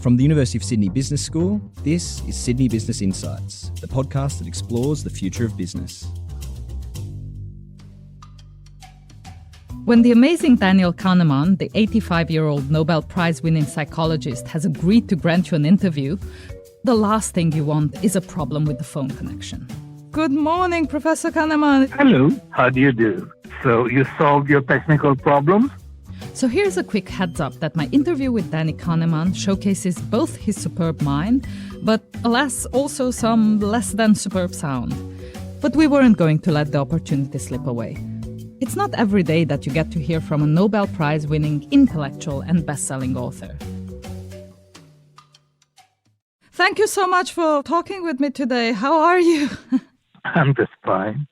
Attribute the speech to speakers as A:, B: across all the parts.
A: From the University of Sydney Business School, this is Sydney Business Insights, the podcast that explores the future of business.
B: When the amazing Daniel Kahneman, the 85-year-old Nobel Prize-winning psychologist, has agreed to grant you an interview, the last thing you want is a problem with the phone connection. Good morning, Professor Kahneman.
C: Hello, how do you do? So you solved your technical problems?
B: So here's a quick heads up that my interview with Danny Kahneman showcases both his superb mind, but alas, also some less than superb sound. But we weren't going to let the opportunity slip away. It's not every day that you get to hear from a Nobel Prize-winning intellectual and best-selling author. Thank you so much for talking with me today. How are you?
C: I'm just fine.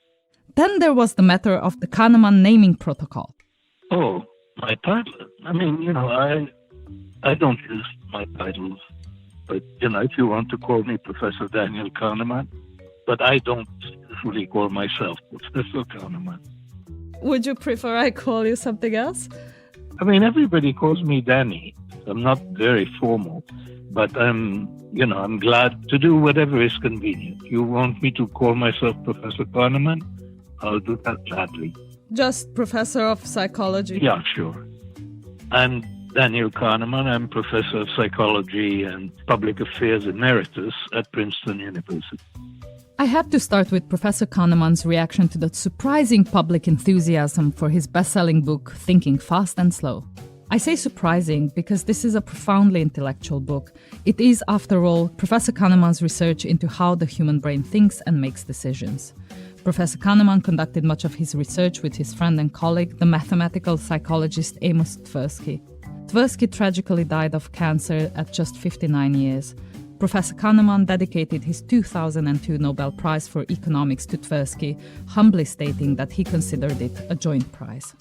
B: Then there was the matter of the Kahneman naming protocol.
C: Oh, my title. I don't use my titles. But, if you want to call me Professor Daniel Kahneman, but I don't usually call myself Professor Kahneman.
B: Would you prefer I call you something else?
C: Everybody calls me Danny. I'm not very formal, but I'm glad to do whatever is convenient. You want me to call myself Professor Kahneman? I'll do that gladly.
B: Just Professor of Psychology?
C: Yeah, sure. I'm Daniel Kahneman. I'm Professor of Psychology and Public Affairs Emeritus at Princeton University.
B: I had to start with Professor Kahneman's reaction to the surprising public enthusiasm for his best-selling book, Thinking Fast and Slow. I say surprising because this is a profoundly intellectual book. It is, after all, Professor Kahneman's research into how the human brain thinks and makes decisions. Professor Kahneman conducted much of his research with his friend and colleague, the mathematical psychologist Amos Tversky. Tversky tragically died of cancer at just 59 years. Professor Kahneman dedicated his 2002 Nobel Prize for Economics to Tversky, humbly stating that he considered it a joint prize.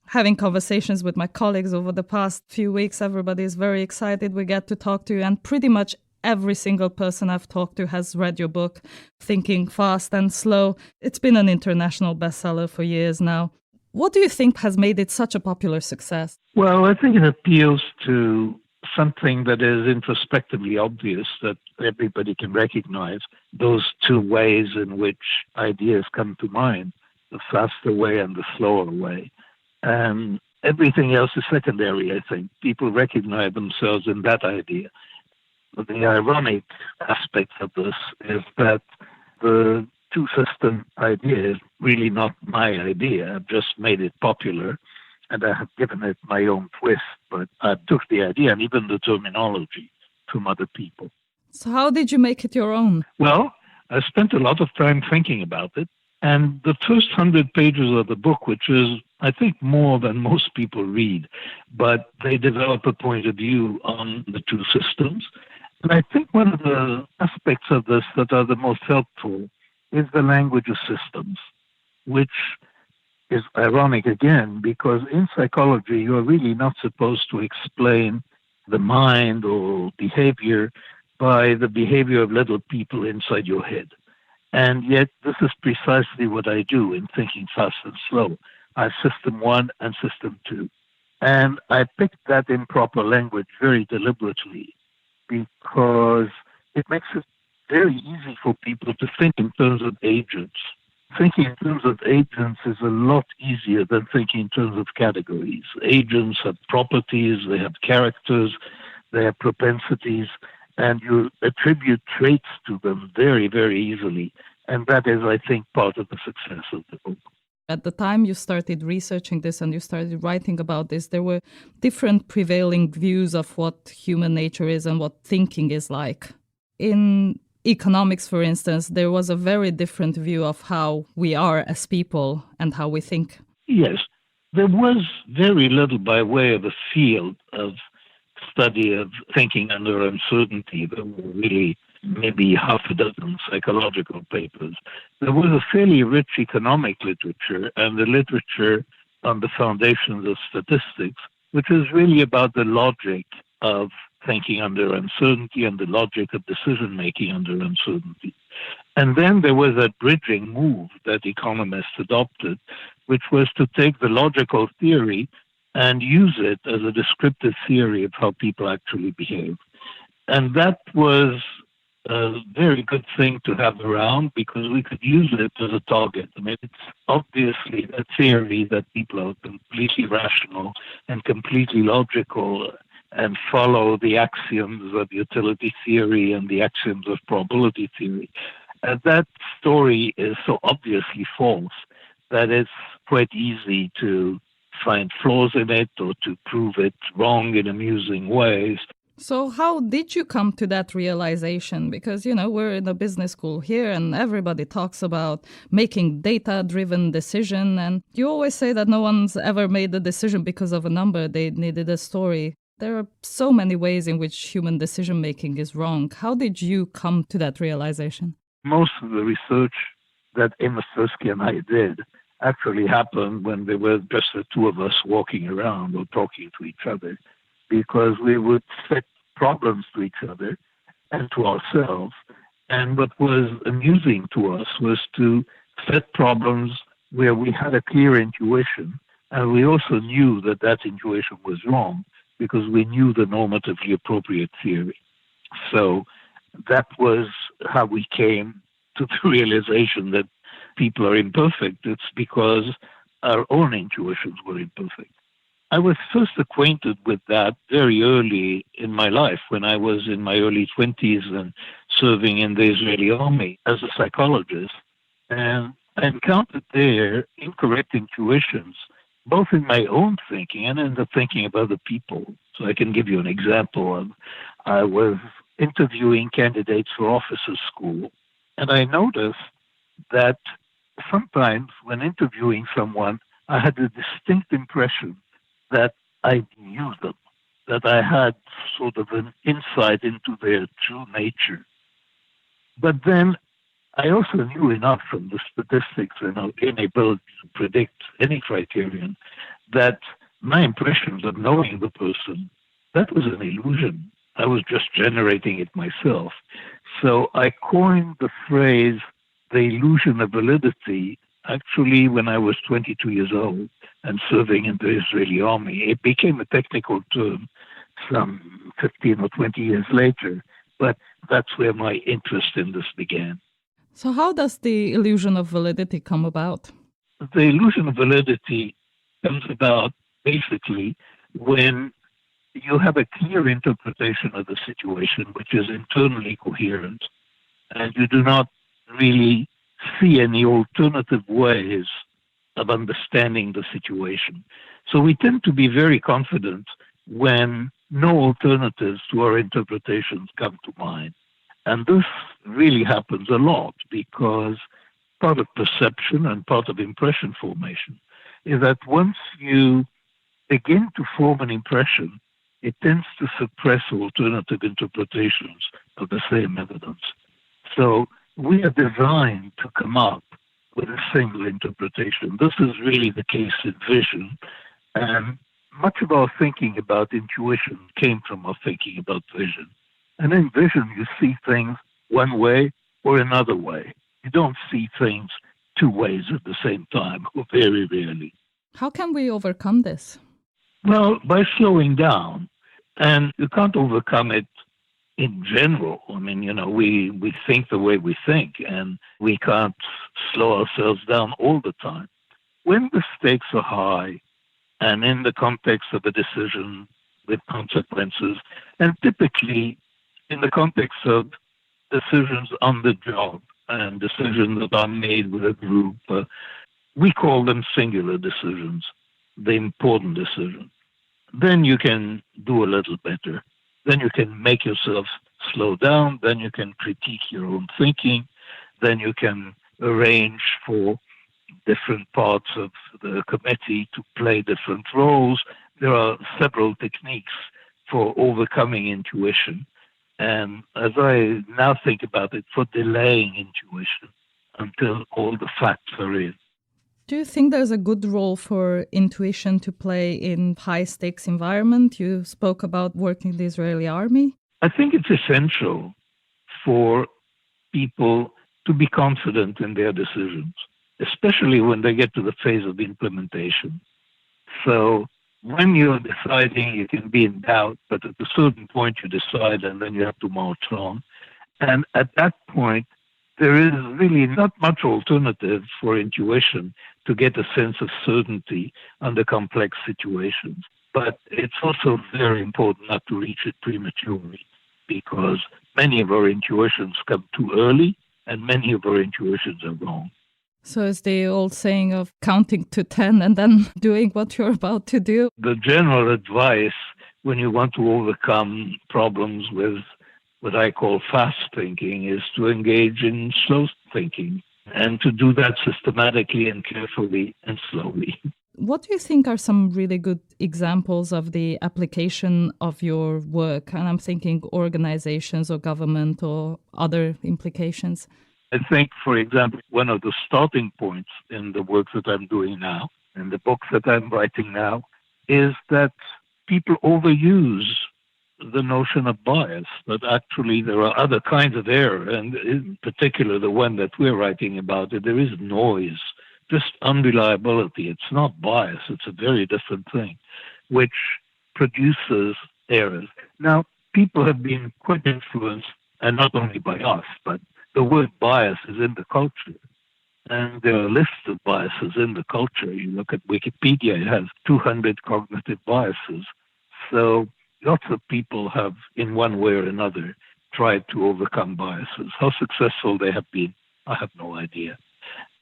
B: Having conversations with my colleagues over the past few weeks, everybody is very excited we get to talk to you, and pretty much every single person I've talked to has read your book, Thinking Fast and Slow. It's been an international bestseller for years now. What do you think has made it such a popular success?
C: Well, I think it appeals to something that is introspectively obvious, that everybody can recognize, those two ways in which ideas come to mind, the faster way and the slower way. And everything else is secondary, I think. People recognize themselves in that idea. But the ironic aspect of this is that the two-system idea is really not my idea. I've just made it popular, and I have given it my own twist. But I took the idea and even the terminology from other people.
B: So how did you make it your own?
C: Well, I spent a lot of time thinking about it. And the first 100 pages of the book, which is, I think, more than most people read, but they develop a point of view on the two systems. And I think one of the aspects of this that are the most helpful is the language of systems, which is ironic again, because in psychology, you're really not supposed to explain the mind or behavior by the behavior of little people inside your head. And yet, this is precisely what I do in Thinking Fast and Slow. I have System 1 and System 2. And I picked that improper language very deliberately because it makes it very easy for people to think in terms of agents. Thinking in terms of agents is a lot easier than thinking in terms of categories. Agents have properties, they have characters, they have propensities, and you attribute traits to them very, very easily. And that is, I think, part of the success of the book.
B: At the time you started researching this and you started writing about this, there were different prevailing views of what human nature is and what thinking is like. In economics, for instance, there was a very different view of how we are as people and how we think.
C: Yes, there was very little by way of a field of study of thinking under uncertainty. There were really maybe half a dozen psychological papers. There was a fairly rich economic literature and the literature on the foundations of statistics, which is really about the logic of thinking under uncertainty and the logic of decision-making under uncertainty. And then there was that bridging move that economists adopted, which was to take the logical theory and use it as a descriptive theory of how people actually behave. And that was a very good thing to have around because we could use it as a target. I mean, it's obviously a theory that people are completely rational and completely logical and follow the axioms of utility theory and the axioms of probability theory. And that story is so obviously false that it's quite easy to find flaws in it or to prove it wrong in amusing ways.
B: So how did you come to that realization? Because, we're in a business school here and everybody talks about making data-driven decision. And you always say that no one's ever made a decision because of a number. They needed a story. There are so many ways in which human decision-making is wrong. How did you come to that realization?
C: Most of the research that Amos Tversky and I did actually happened when there were just the two of us walking around or talking to each other, because we would set problems to each other and to ourselves. And what was amusing to us was to set problems where we had a clear intuition, and we also knew that that intuition was wrong because we knew the normatively appropriate theory. So that was how we came to the realization that people are imperfect. It's because our own intuitions were imperfect. I was first acquainted with that very early in my life when I was in my early 20s and serving in the Israeli army as a psychologist. And I encountered there incorrect intuitions, both in my own thinking and in the thinking of other people. So I can give you an example of, I was interviewing candidates for officers' school, and I noticed that sometimes when interviewing someone, I had a distinct impression that I knew them, that I had sort of an insight into their true nature. But then I also knew enough from the statistics and our inability to predict any criterion that my impressions of knowing the person, that was an illusion. I was just generating it myself. So I coined the phrase, the illusion of validity, actually when I was 22 years old and serving in the Israeli army. It became a technical term some 15 or 20 years later, but that's where my interest in this began.
B: So how does the illusion of validity come about?
C: The illusion of validity comes about basically when you have a clear interpretation of the situation, which is internally coherent, and you do not really see any alternative ways of understanding the situation. So we tend to be very confident when no alternatives to our interpretations come to mind. And this really happens a lot because part of perception and part of impression formation is that once you begin to form an impression, it tends to suppress alternative interpretations of the same evidence. So we are designed to come up with a single interpretation. This is really the case in vision. And much of our thinking about intuition came from our thinking about vision. And in vision, you see things one way or another way. You don't see things two ways at the same time, or very rarely.
B: How can we overcome this?
C: Well, by slowing down. And you can't overcome it in general. I mean, we think the way we think, and we can't slow ourselves down all the time. When the stakes are high, and in the context of a decision with consequences, and typically in the context of decisions on the job and decisions that are made with a group, we call them singular decisions, the important decisions. Then you can do a little better. Then you can make yourself slow down. Then you can critique your own thinking. Then you can arrange for different parts of the committee to play different roles. There are several techniques for overcoming intuition. And as I now think about it, for delaying intuition until all the facts are in.
B: Do you think there's a good role for intuition to play in high-stakes environment? You spoke about working in the Israeli army.
C: I think it's essential for people to be confident in their decisions, especially when they get to the phase of implementation. So when you're deciding, you can be in doubt, but at a certain point you decide and then you have to march on. And at that point, there is really not much alternative for intuition to get a sense of certainty under complex situations. But it's also very important not to reach it prematurely, because many of our intuitions come too early and many of our intuitions are wrong.
B: So it's the old saying of counting to 10 and then doing what you're about to do.
C: The general advice when you want to overcome problems with what I call fast thinking is to engage in slow thinking and to do that systematically and carefully and slowly.
B: What do you think are some really good examples of the application of your work? And I'm thinking organizations or government or other implications.
C: I think, for example, one of the starting points in the work that I'm doing now, in the book that I'm writing now, is that people overuse the notion of bias, that actually there are other kinds of error, and in particular the one that we're writing about, there is noise, just unreliability. It's not bias, it's a very different thing, which produces errors. Now, people have been quite influenced, and not only by us, but the word bias is in the culture. And there are lists of biases in the culture. You look at Wikipedia, it has 200 cognitive biases. So lots of people have, in one way or another, tried to overcome biases. How successful they have been, I have no idea.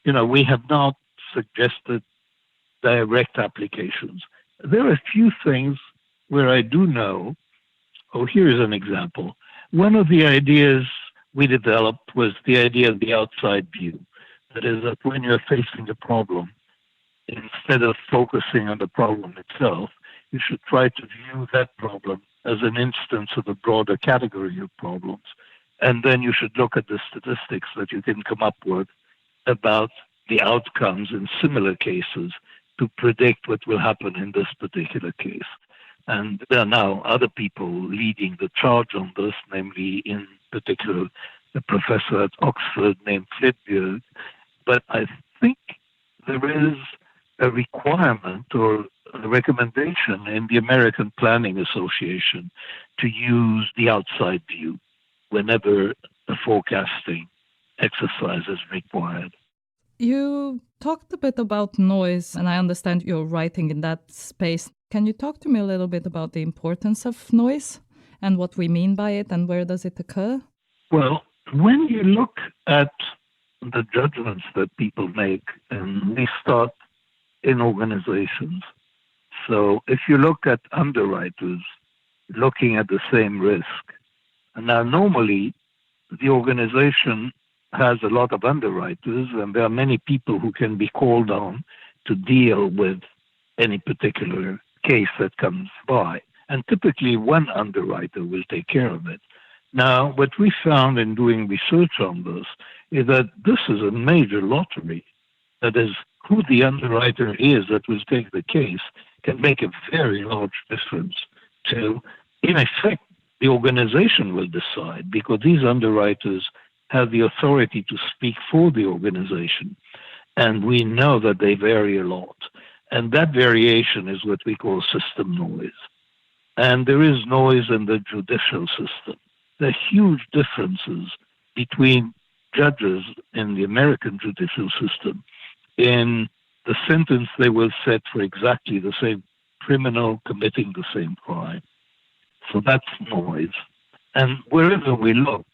C: We have not suggested direct applications. There are a few things where I do know. Here's an example. One of the ideas we developed was the idea of the outside view. That is, that when you're facing a problem, instead of focusing on the problem itself, you should try to view that problem as an instance of a broader category of problems. And then you should look at the statistics that you can come up with about the outcomes in similar cases to predict what will happen in this particular case. And there are now other people leading the charge on this, namely in particular the professor at Oxford named Flitberg. But I think there is a requirement or a recommendation in the American Planning Association to use the outside view whenever a forecasting exercise is required.
B: You talked a bit about noise, and I understand you're writing in that space. Can you talk to me a little bit about the importance of noise and what we mean by it and where does it occur?
C: Well, when you look at the judgments that people make, and they start in organizations. So if you look at underwriters looking at the same risk, and now normally the organization has a lot of underwriters, and there are many people who can be called on to deal with any particular case that comes by. And typically one underwriter will take care of it. Now, what we found in doing research on this is that this is a major lottery. That is, who the underwriter is that will take the case can make a very large difference to, in effect, the organization will decide, because these underwriters have the authority to speak for the organization. And we know that they vary a lot. And that variation is what we call system noise. And there is noise in the judicial system. There are huge differences between judges in the American judicial system in the sentence they will set for exactly the same criminal committing the same crime. So that's noise. And wherever we look,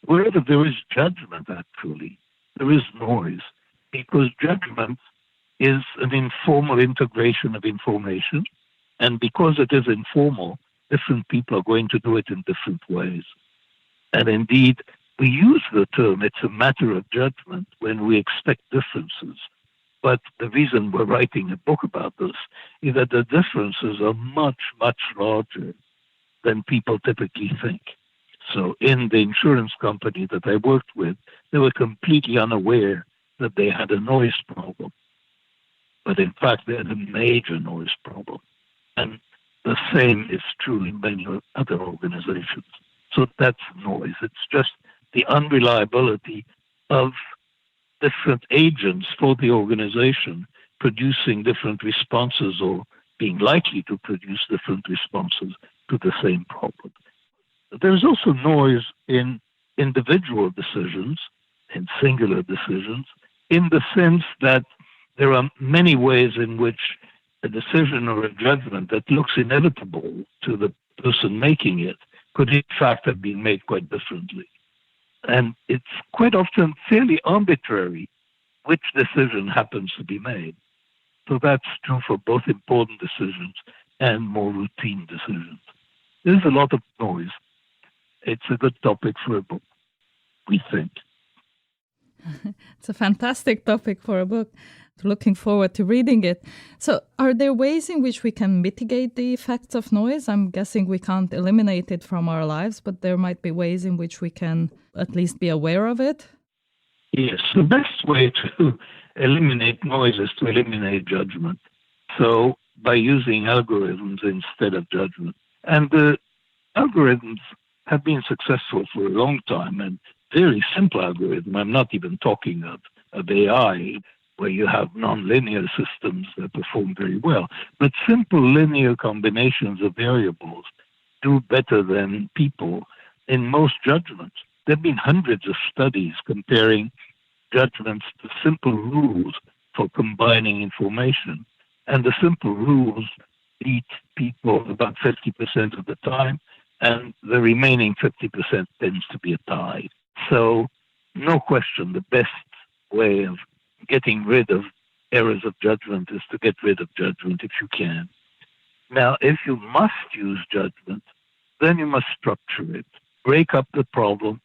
C: wherever there is judgment, actually, there is noise, because judgment is an informal integration of information. And because it is informal, different people are going to do it in different ways. And indeed, we use the term, it's a matter of judgment, when we expect differences. But the reason we're writing a book about this is that the differences are much, much larger than people typically think. So in the insurance company that I worked with, they were completely unaware that they had a noise problem. But in fact, they had a major noise problem. And the same is true in many other organizations. So that's noise. It's just the unreliability of different agents for the organization producing different responses or being likely to produce different responses to the same problem. There's also noise in individual decisions, in singular decisions, in the sense that there are many ways in which a decision or a judgment that looks inevitable to the person making it could in fact have been made quite differently. And it's quite often fairly arbitrary which decision happens to be made. So that's true for both important decisions and more routine decisions. There's a lot of noise. It's a good topic for a book, we think.
B: It's a fantastic topic for a book. Looking forward to reading it. So are there ways in which we can mitigate the effects of noise? I'm guessing we can't eliminate it from our lives, but there might be ways in which we can at least be aware of it.
C: Yes, the best way to eliminate noise is to eliminate judgment. So by using algorithms instead of judgment. And the algorithms have been successful for a long time, and very simple algorithm. I'm not even talking of AI, where you have nonlinear systems that perform very well. But simple linear combinations of variables do better than people in most judgments. There have been hundreds of studies comparing judgments to simple rules for combining information. And the simple rules beat people about 50% of the time, and the remaining 50% tends to be a tie. So, no question, the best way of getting rid of errors of judgment is to get rid of judgment if you can. Now, if you must use judgment, then you must structure it. Break up the problem,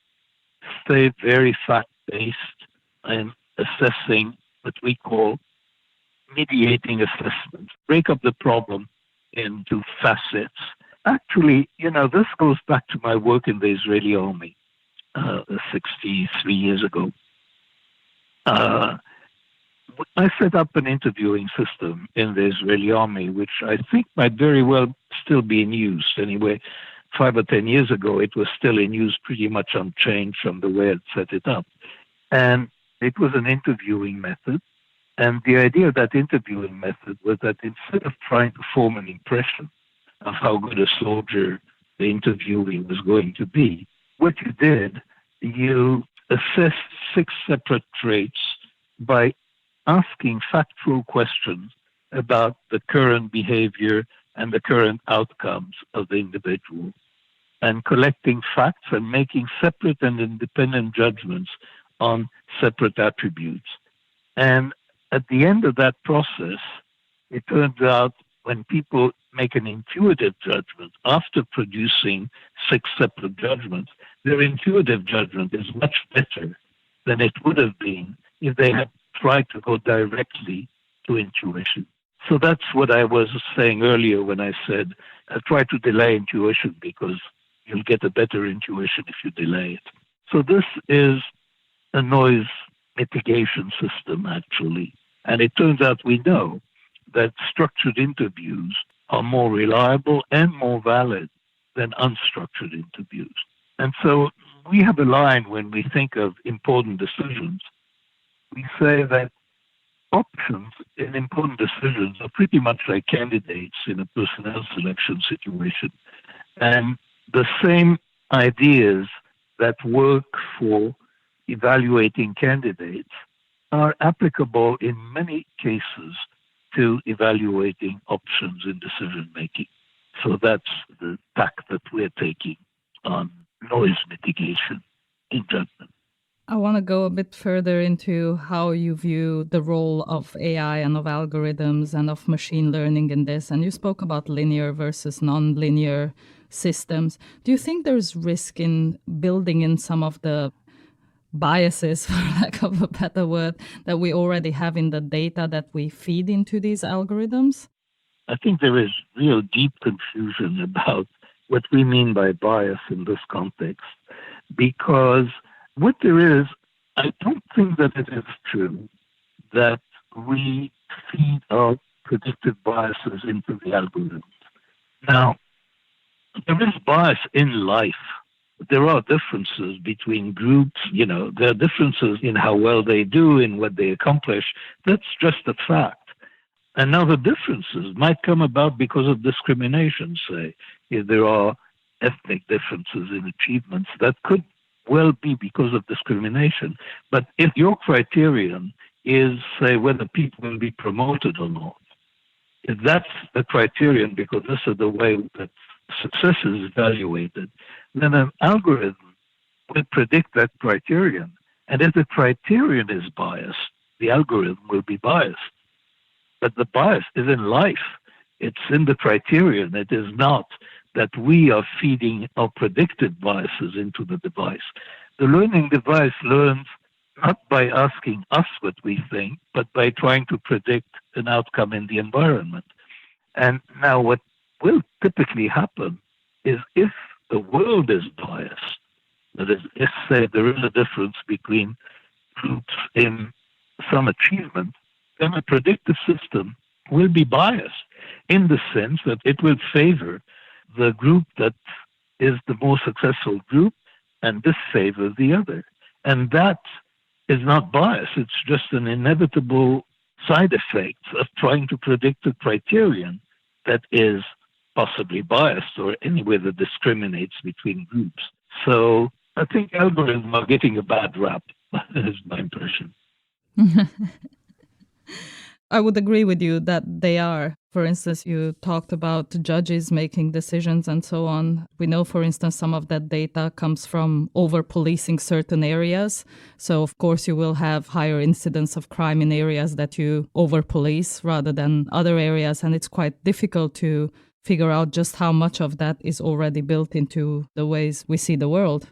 C: stay very fact-based in assessing what we call mediating assessment. Break up the problem into facets. Actually, this goes back to my work in the Israeli army 63 years ago. I set up an interviewing system in the Israeli army, which I think might very well still be in use. Anyway, 5 or 10 years ago, it was still in use, pretty much unchanged from the way I'd set it up. And it was an interviewing method. And the idea of that interviewing method was that instead of trying to form an impression of how good a soldier the interviewee was going to be, what you did, you assessed 6 separate traits by asking factual questions about the current behavior and the current outcomes of the individual, and collecting facts and making separate and independent judgments on separate attributes. And at the end of that process, it turns out when people make an intuitive judgment after producing 6 separate judgments, their intuitive judgment is much better than it would have been if they had tried to go directly to intuition. So that's what I was saying earlier when I said, try to delay intuition because you'll get a better intuition if you delay it. So this is a noise mitigation system, actually. And it turns out we know that structured interviews are more reliable and more valid than unstructured interviews. And so we have a line when we think of important decisions. We say that options in important decisions are pretty much like candidates in a personnel selection situation. And the same ideas that work for evaluating candidates are applicable in many cases to evaluating options in decision-making. So that's the tack that we're taking on noise mitigation in judgment.
B: I want to go a bit further into how you view the role of AI and of algorithms and of machine learning in this. And you spoke about linear versus non-linear systems. Do you think there's risk in building in some of the biases, for lack of a better word, that we already have in the data that we feed into these algorithms?
C: I think there is real deep confusion about what we mean by bias in this context, because what there is, I don't think that it is true that we feed our predictive biases into the algorithms. Now, there is bias in life. There are differences between groups, there are differences in how well they do, in what they accomplish. That's just a fact. And now the differences might come about because of discrimination, say. If there are ethnic differences in achievements, that could well be because of discrimination. But if your criterion is, say, whether people will be promoted or not, if that's the criterion, because this is the way that success is evaluated, then an algorithm will predict that criterion. And if the criterion is biased, the algorithm will be biased. But the bias is in life. It's in the criterion. It is not that we are feeding our predicted biases into the device. The learning device learns not by asking us what we think, but by trying to predict an outcome in the environment. And now what will typically happen is if the world is biased, that is, if, say, there is a difference between groups in some achievement, then a predictive system will be biased in the sense that it will favor the group that is the more successful group and disfavor the other. And that is not bias. It's just an inevitable side effect of trying to predict a criterion that is possibly biased or anyway that discriminates between groups. So I think algorithms are getting a bad rap, is my impression.
B: I would agree with you that they are. For instance, you talked about judges making decisions and so on. We know, for instance, some of that data comes from over-policing certain areas. So, of course, you will have higher incidence of crime in areas that you over-police rather than other areas. And it's quite difficult to figure out just how much of that is already built into the ways we see the world.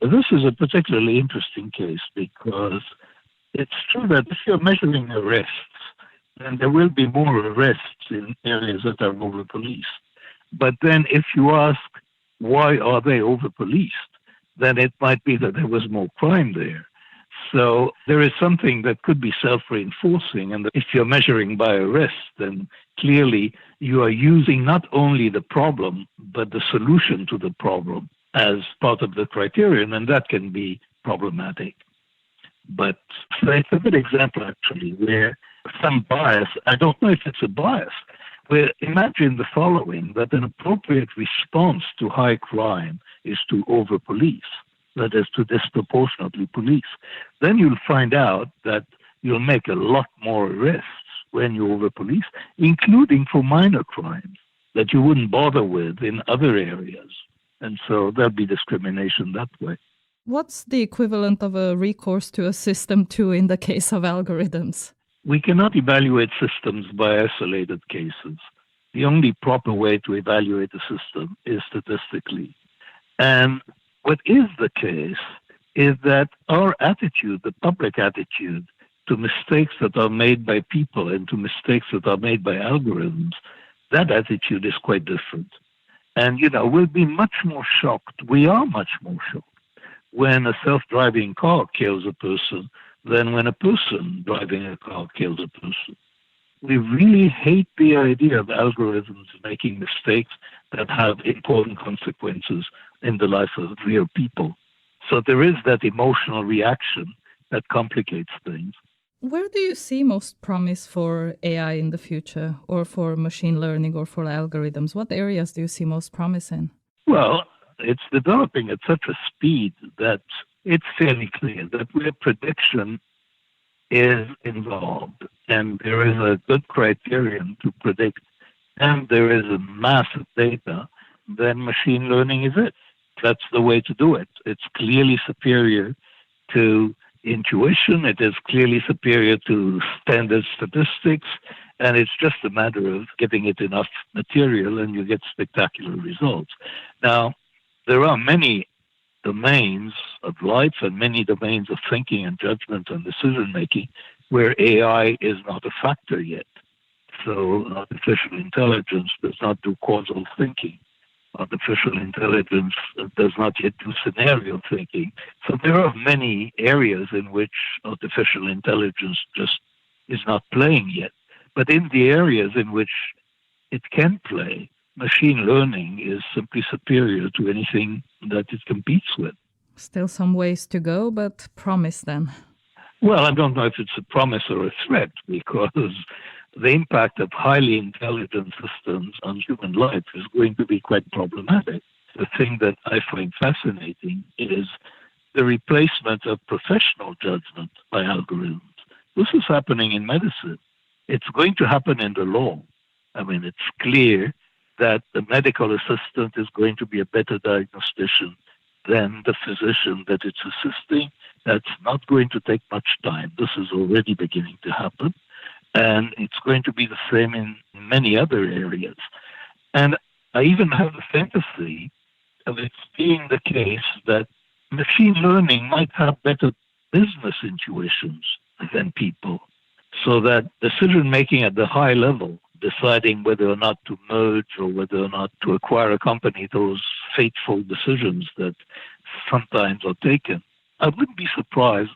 C: This is a particularly interesting case because it's true that if you're measuring arrests, then there will be more arrests in areas that are over-policed. But then if you ask, why are they over-policed, then it might be that there was more crime there. So there is something that could be self-reinforcing. And if you're measuring by arrests, then clearly you are using not only the problem, but the solution to the problem as part of the criterion, and that can be problematic. But it's a good example, actually, where some bias, I don't know if it's a bias, where imagine the following, that an appropriate response to high crime is to over-police, that is, to disproportionately police. Then you'll find out that you'll make a lot more arrests when you over-police, including for minor crimes that you wouldn't bother with in other areas. And so there'll be discrimination that way.
B: What's the equivalent of a recourse to a system two in the case of algorithms?
C: We cannot evaluate systems by isolated cases. The only proper way to evaluate a system is statistically. And what is the case is that our attitude, the public attitude, to mistakes that are made by people and to mistakes that are made by algorithms, that attitude is quite different. And, we'll be much more shocked. We are much more shocked when a self-driving car kills a person than when a person driving a car kills a person. We really hate the idea of algorithms making mistakes that have important consequences in the life of real people. So there is that emotional reaction that complicates things.
B: Where do you see most promise for AI in the future, or for machine learning, or for algorithms? What areas do you see most promise in?
C: Well, it's developing at such a speed that it's fairly clear that where prediction is involved and there is a good criterion to predict and there is a mass of data, then machine learning is it. That's the way to do it. It's clearly superior to intuition. It is clearly superior to standard statistics. And it's just a matter of giving it enough material and you get spectacular results. Now, there are many domains of life and many domains of thinking and judgment and decision-making where AI is not a factor yet. So artificial intelligence does not do causal thinking. Artificial intelligence does not yet do scenario thinking. So there are many areas in which artificial intelligence just is not playing yet. But in the areas in which it can play, machine learning is simply superior to anything that it competes with.
B: Still some ways to go, but promise then.
C: Well, I don't know if it's a promise or a threat, because the impact of highly intelligent systems on human life is going to be quite problematic. The thing that I find fascinating is the replacement of professional judgment by algorithms. This is happening in medicine. It's going to happen in the law. I mean, it's clear that the medical assistant is going to be a better diagnostician than the physician that it's assisting. That's not going to take much time. This is already beginning to happen. And it's going to be the same in many other areas. And I even have the fantasy of it being the case that machine learning might have better business intuitions than people, so that decision-making at the high level, deciding whether or not to merge or whether or not to acquire a company, those fateful decisions that sometimes are taken. I wouldn't be surprised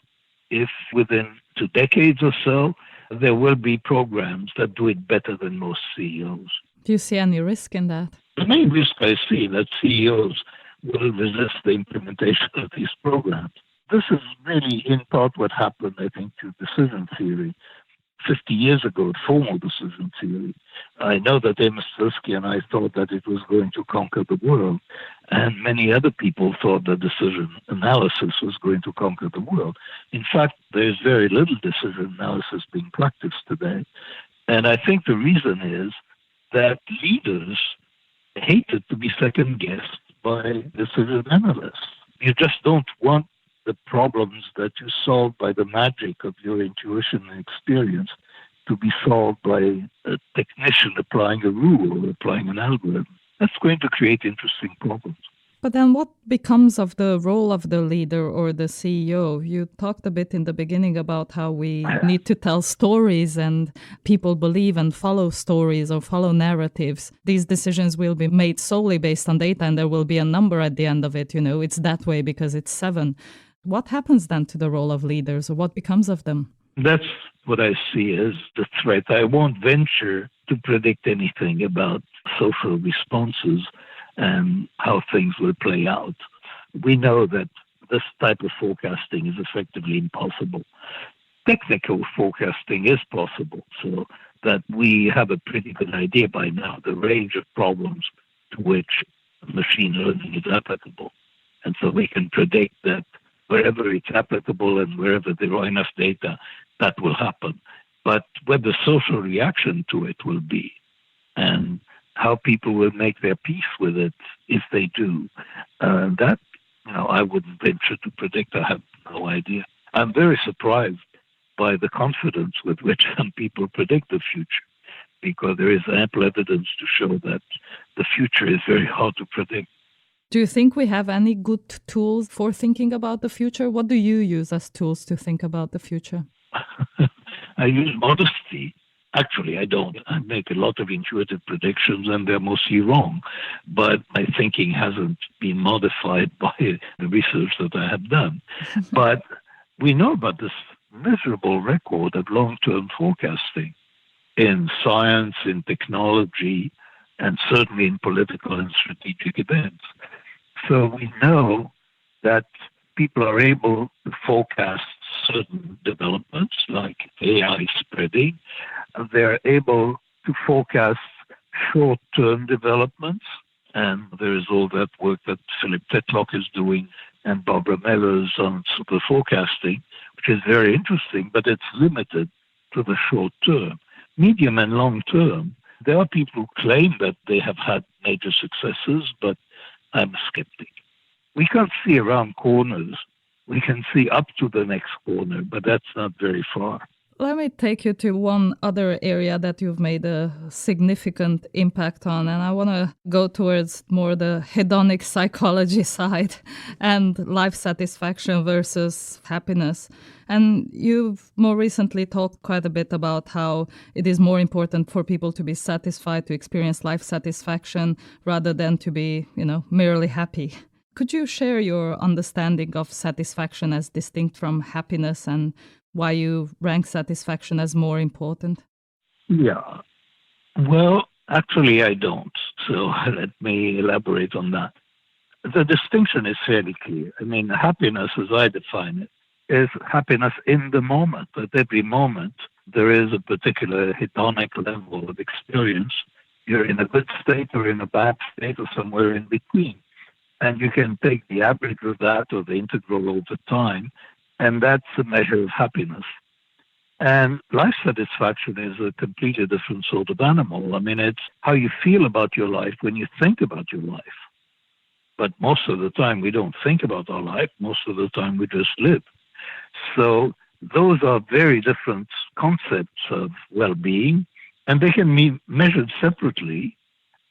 C: if within 2 decades or so, there will be programs that do it better than most CEOs.
B: Do you see any risk in that?
C: The main risk I see that CEOs will resist the implementation of these programs. This is really in part what happened, I think, to decision theory 50 years ago, formal decision theory. I know that Amos Tversky and I thought that it was going to conquer the world, and many other people thought that decision analysis was going to conquer the world. In fact, there's very little decision analysis being practiced today, and I think the reason is that leaders hated to be second-guessed by decision analysts. You just don't want the problems that you solve by the magic of your intuition and experience to be solved by a technician applying a rule or applying an algorithm. That's going to create interesting problems.
B: But then what becomes of the role of the leader or the CEO? You talked a bit in the beginning about how we need to tell stories and people believe and follow stories or follow narratives. These decisions will be made solely based on data and there will be a number at the end of it. You know, it's that way because it's 7. What happens then to the role of leaders or what becomes of them?
C: That's what I see as the threat. I won't venture to predict anything about social responses and how things will play out. We know that this type of forecasting is effectively impossible. Technical forecasting is possible, so that we have a pretty good idea by now the range of problems to which machine learning is applicable. And so we can predict that wherever it's applicable and wherever there are enough data, that will happen. But what the social reaction to it will be and how people will make their peace with it if they do, that I wouldn't venture to predict. I have no idea. I'm very surprised by the confidence with which some people predict the future, because there is ample evidence to show that the future is very hard to predict.
B: Do you think we have any good tools for thinking about the future? What do you use as tools to think about the future?
C: I use modesty. Actually, I don't. I make a lot of intuitive predictions and they're mostly wrong. But my thinking hasn't been modified by the research that I have done. But we know about this miserable record of long-term forecasting in science, in technology, and certainly in political and strategic events. So we know that people are able to forecast certain developments like AI spreading. They're able to forecast short-term developments. And there is all that work that Philip Tetlock is doing and Barbara Mellers on super forecasting, which is very interesting, but it's limited to the short term. Medium and long term, there are people who claim that they have had major successes, but I'm a skeptic. We can't see around corners. We can see up to the next corner, but that's not very far.
B: Let me take you to one other area that you've made a significant impact on, and I want to go towards more the hedonic psychology side and life satisfaction versus happiness. And you've more recently talked quite a bit about how it is more important for people to be satisfied, to experience life satisfaction, rather than to be, merely happy. Could you share your understanding of satisfaction as distinct from happiness and why you rank satisfaction as more important?
C: Yeah. Well, actually, I don't. So let me elaborate on that. The distinction is fairly clear. I mean, happiness, as I define it, is happiness in the moment. At every moment, there is a particular hedonic level of experience. You're in a good state or in a bad state or somewhere in between. And you can take the average of that or the integral over time, and that's a measure of happiness. And life satisfaction is a completely different sort of animal. I mean, it's how you feel about your life when you think about your life. But most of the time, we don't think about our life. Most of the time, we just live. So those are very different concepts of well-being, and they can be measured separately.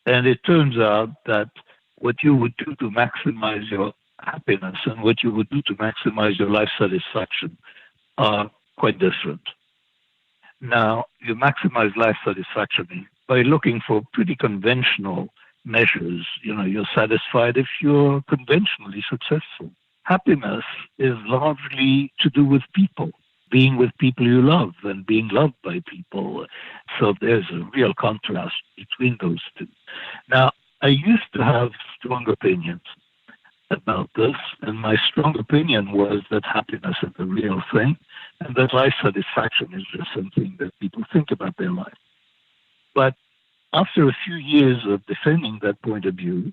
C: And it turns out that what you would do to maximize your happiness and what you would do to maximize your life satisfaction are quite different. Now, you maximize life satisfaction by looking for pretty conventional measures. You know, you're satisfied if you're conventionally successful. Happiness is largely to do with people, being with people you love and being loved by people. So there's a real contrast between those two. Now, I used to have strong opinions about this, and my strong opinion was that happiness is the real thing, and that life satisfaction is just something that people think about their life. But after a few years of defending that point of view,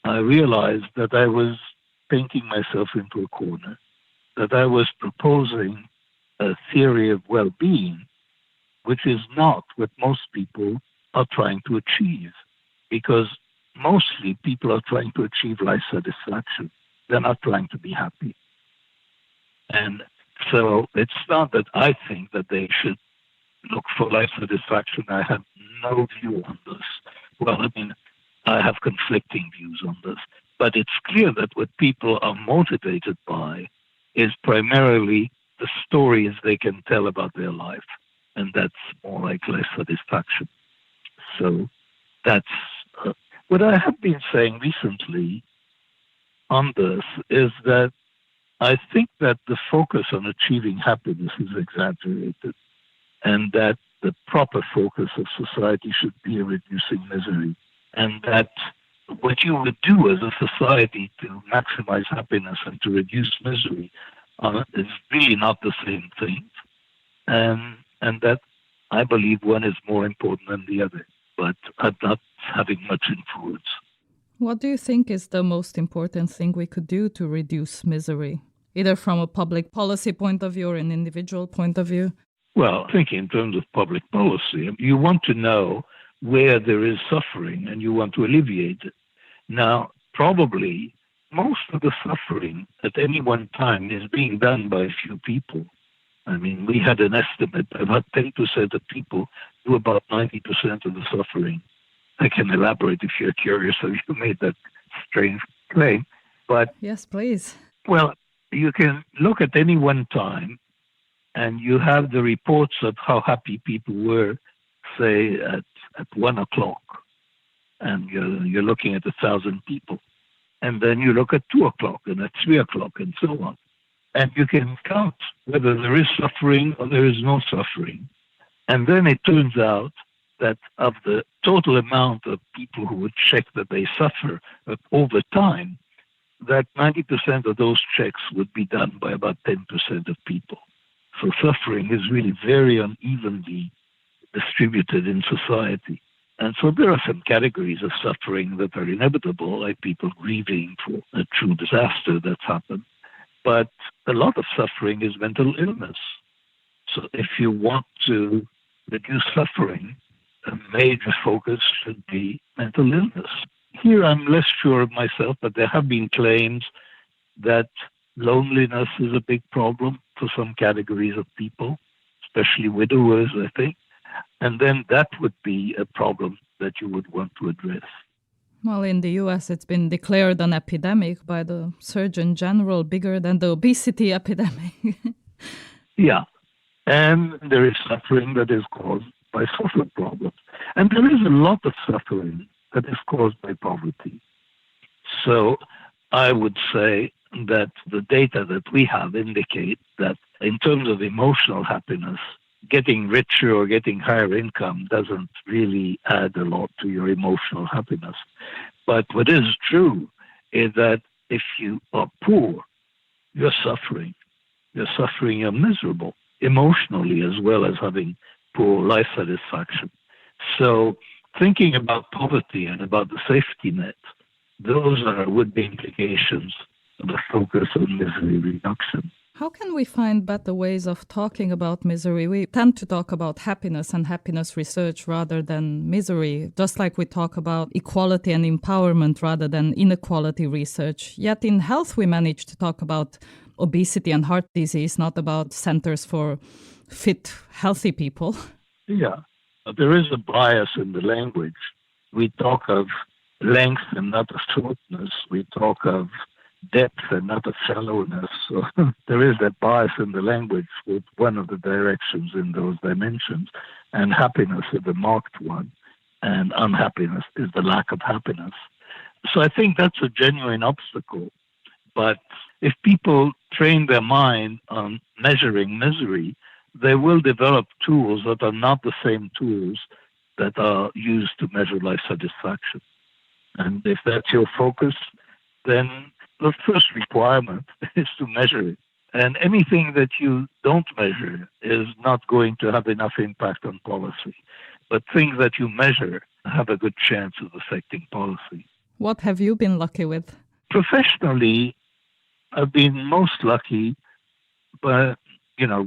C: I realized that I was painting myself into a corner, that I was proposing a theory of well-being, which is not what most people are trying to achieve, because mostly people are trying to achieve life satisfaction. They're not trying to be happy. And so it's not that I think that they should look for life satisfaction. I have no view on this. Well, I mean, I have conflicting views on this. But it's clear that what people are motivated by is primarily the stories they can tell about their life. And that's more like life satisfaction. So that's what I have been saying recently on this is that I think that the focus on achieving happiness is exaggerated, and that the proper focus of society should be reducing misery, and that what you would do as a society to maximize happiness and to reduce misery is really not the same thing, and that I believe one is more important than the other, but I'm not having much influence.
B: What do you think is the most important thing we could do to reduce misery, either from a public policy point of view or an individual point of view?
C: Well, thinking in terms of public policy, you want to know where there is suffering and you want to alleviate it. Now, probably most of the suffering at any one time is being done by a few people. I mean, we had an estimate that about 10% of people do about 90% of the suffering. I can elaborate if you're curious, so you made that strange claim. But
B: yes, please.
C: Well, you can look at any one time and you have the reports of how happy people were, say, at 1 o'clock. And you're looking at 1,000 people. And then you look at 2 o'clock and at 3 o'clock and so on. And you can count whether there is suffering or there is no suffering. And then it turns out that of the total amount of people who would check that they suffer over time, that 90% of those checks would be done by about 10% of people. So suffering is really very unevenly distributed in society. And so there are some categories of suffering that are inevitable, like people grieving for a true disaster that's happened. But a lot of suffering is mental illness. So if you want to reduce suffering, a major focus should be mental illness. Here I'm less sure of myself, but there have been claims that loneliness is a big problem for some categories of people, especially widowers, I think. And then that would be a problem that you would want to address.
B: Well, in the US, it's been declared an epidemic by the Surgeon General, bigger than the obesity epidemic.
C: Yeah. And there is suffering that is caused by social problems. And there is a lot of suffering that is caused by poverty. So I would say that the data that we have indicate that in terms of emotional happiness, getting richer or getting higher income doesn't really add a lot to your emotional happiness. But what is true is that if you are poor, you're suffering. you're suffering, you're miserable, emotionally as well as having poor life satisfaction. So thinking about poverty and about the safety net, those would be implications of a focus on misery reduction.
B: How can we find better ways of talking about misery? We tend to talk about happiness and happiness research rather than misery, just like we talk about equality and empowerment rather than inequality research. Yet in health, we manage to talk about obesity and heart disease, not about centers for fit, healthy people.
C: Yeah, there is a bias in the language. We talk of length and not of shortness. We talk of depth and not of shallowness. So there is that bias in the language with one of the directions in those dimensions. And happiness is the marked one, and unhappiness is the lack of happiness. So I think that's a genuine obstacle. But if people train their mind on measuring misery, they will develop tools that are not the same tools that are used to measure life satisfaction. And if that's your focus, then the first requirement is to measure it. And anything that you don't measure is not going to have enough impact on policy. But things that you measure have a good chance of affecting policy.
B: What have you been lucky with?
C: Professionally, I've been most lucky, but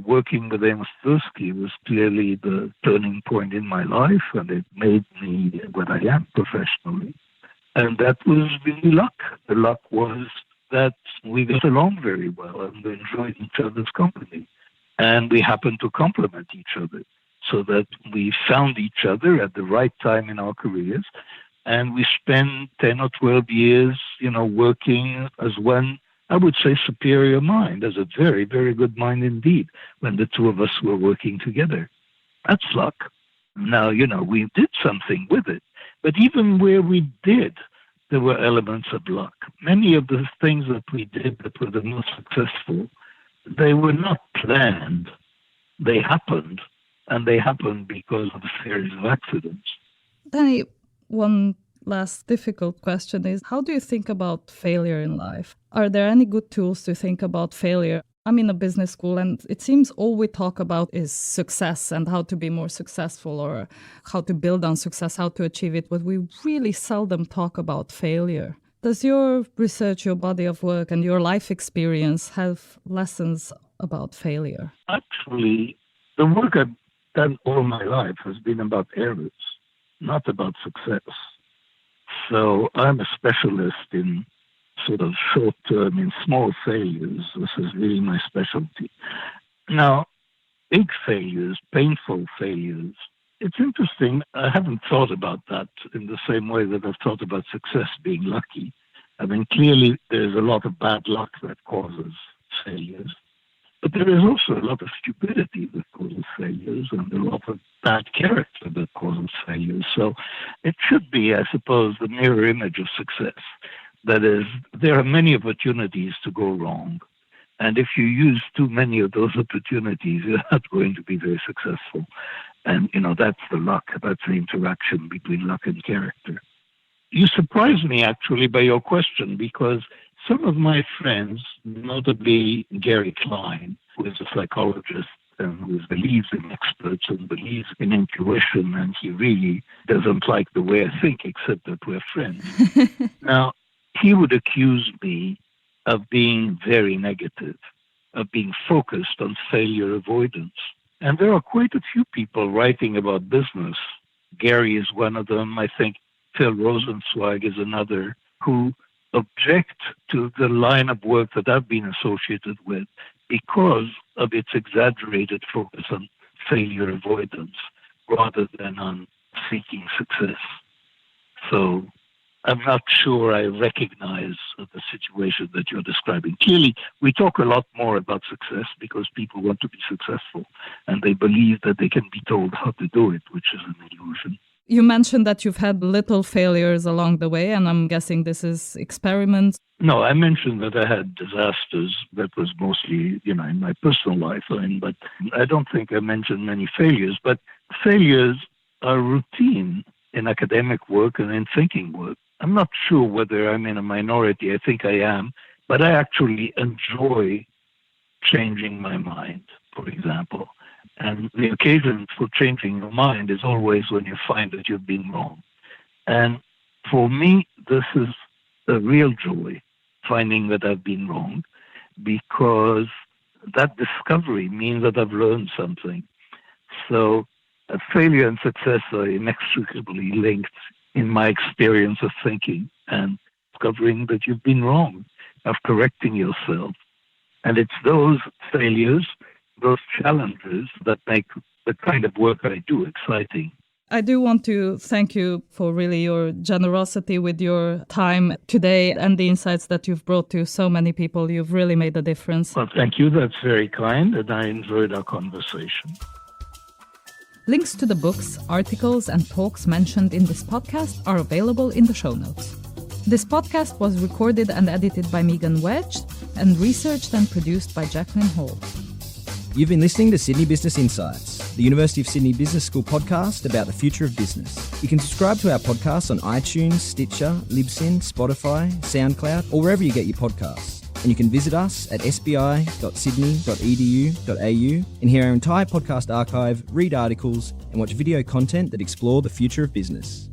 C: working with Amos Tversky was clearly the turning point in my life, and it made me what I am professionally. And that was really luck. The luck was that we got along very well and we enjoyed each other's company. And we happened to complement each other so that we found each other at the right time in our careers. And we spent 10 or 12 years, working as one, I would say, superior mind, as a very, very good mind indeed, when the two of us were working together. That's luck. Now, we did something with it. But even where we did, there were elements of luck. Many of the things that we did that were the most successful, they were not planned. They happened, and they happened because of a series of accidents.
B: Danny, one last difficult question is, how do you think about failure in life? Are there any good tools to think about failure? I'm in a business school, and it seems all we talk about is success and how to be more successful or how to build on success, how to achieve it, but we really seldom talk about failure. Does your research, your body of work, and your life experience have lessons about failure?
C: Actually, the work I've done all my life has been about errors, not about success. So I'm a specialist in sort of short-term, in small failures. This is really my specialty. Now, big failures, painful failures, it's interesting. I haven't thought about that in the same way that I've thought about success being lucky. I mean, clearly there's a lot of bad luck that causes failures. But there is also a lot of stupidity that causes failures and a lot of bad character that causes failures. So it should be, I suppose, the mirror image of success. That is, there are many opportunities to go wrong. And if you use too many of those opportunities, you're not going to be very successful. And, that's the luck. That's the interaction between luck and character. You surprised me, actually, by your question, because some of my friends, notably Gary Klein, who is a psychologist and who believes in experts and believes in intuition, and he really doesn't like the way I think, except that we're friends. Now, he would accuse me of being very negative, of being focused on failure avoidance. And there are quite a few people writing about business. Gary is one of them. I think Phil Rosenzweig is another, who object to the line of work that I've been associated with because of its exaggerated focus on failure avoidance rather than on seeking success. So I'm not sure I recognize the situation that you're describing. Clearly, we talk a lot more about success because people want to be successful and they believe that they can be told how to do it, which is an illusion.
B: You mentioned that you've had little failures along the way, and I'm guessing this is experiments.
C: No, I mentioned that I had disasters. That was mostly, in my personal life. But I don't think I mentioned many failures. But failures are routine in academic work and in thinking work. I'm not sure whether I'm in a minority. I think I am. But I actually enjoy changing my mind, for example. And the occasion for changing your mind is always when you find that you've been wrong. And for me, this is a real joy, finding that I've been wrong, because that discovery means that I've learned something. So failure and success are inextricably linked in my experience of thinking and discovering that you've been wrong, of correcting yourself. And it's those failures, those challenges that make the kind of work I do exciting.
B: I do want to thank you for really your generosity with your time today and the insights that you've brought to so many people. You've really made a difference.
C: Well, thank you. That's very kind, and I enjoyed our conversation.
B: Links to the books, articles, and talks mentioned in this podcast are available in the show notes. This podcast was recorded and edited by Megan Wedge and researched and produced by Jacqueline Hall.
A: You've been listening to Sydney Business Insights, the University of Sydney Business School podcast about the future of business. You can subscribe to our podcast on iTunes, Stitcher, Libsyn, Spotify, SoundCloud, or wherever you get your podcasts. And you can visit us at sbi.sydney.edu.au and hear our entire podcast archive, read articles, and watch video content that explore the future of business.